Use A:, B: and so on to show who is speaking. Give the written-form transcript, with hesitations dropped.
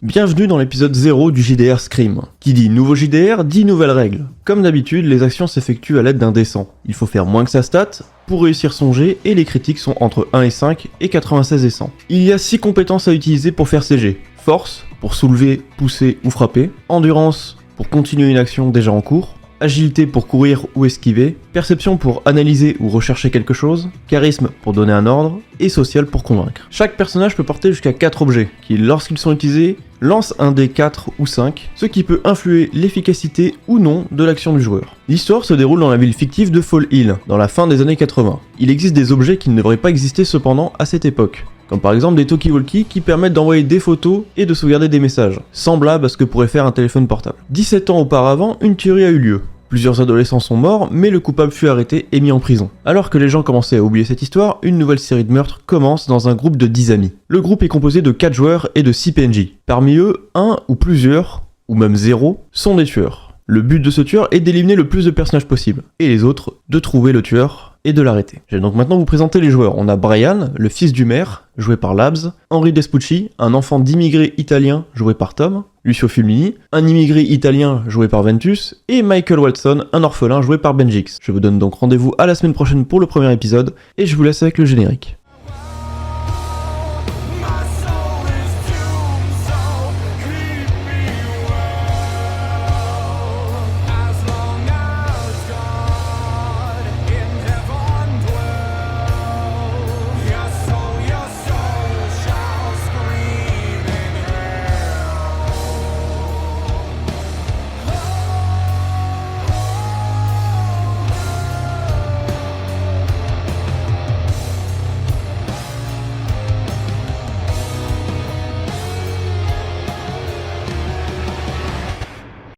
A: Bienvenue dans l'épisode 0 du JDR Scream. Qui dit nouveau JDR dit nouvelles règles. Comme d'habitude, les actions s'effectuent à l'aide d'un dessin. Il faut faire moins que sa stat pour réussir son jet et les critiques sont entre 1 et 5 et 96 et 100. Il y a 6 compétences à utiliser pour faire ces jets. Force, pour soulever, pousser ou frapper. Endurance, pour continuer une action déjà en cours. Agilité pour courir ou esquiver, perception pour analyser ou rechercher quelque chose, charisme pour donner un ordre, et social pour convaincre. Chaque personnage peut porter jusqu'à 4 objets, qui lorsqu'ils sont utilisés, lancent un dé 4 ou 5, ce qui peut influer l'efficacité ou non de l'action du joueur. L'histoire se déroule dans la ville fictive de Fall Hill, dans la fin des années 80. Il existe des objets qui ne devraient pas exister cependant à cette époque, comme par exemple des talkie-walkie qui permettent d'envoyer des photos et de sauvegarder des messages, semblables à ce que pourrait faire un téléphone portable. 17 ans auparavant, une tuerie a eu lieu. Plusieurs adolescents sont morts, mais le coupable fut arrêté et mis en prison. Alors que les gens commençaient à oublier cette histoire, une nouvelle série de meurtres commence dans un groupe de 10 amis. Le groupe est composé de 4 joueurs et de 6 PNJ. Parmi eux, un ou plusieurs, ou même 0, sont des tueurs. Le but de ce tueur est d'éliminer le plus de personnages possible, et les autres, de trouver le tueur et de l'arrêter. Je vais donc maintenant vous présenter les joueurs. On a Brian, le fils du maire, joué par Labs, Henry Despucci, un enfant d'immigré italien, joué par Tom, Lucio Fulmini, un immigré italien, joué par Ventus, et Michael Watson, un orphelin, joué par Benjix. Je vous donne donc rendez-vous à la semaine prochaine pour le premier épisode, et je vous laisse avec le générique.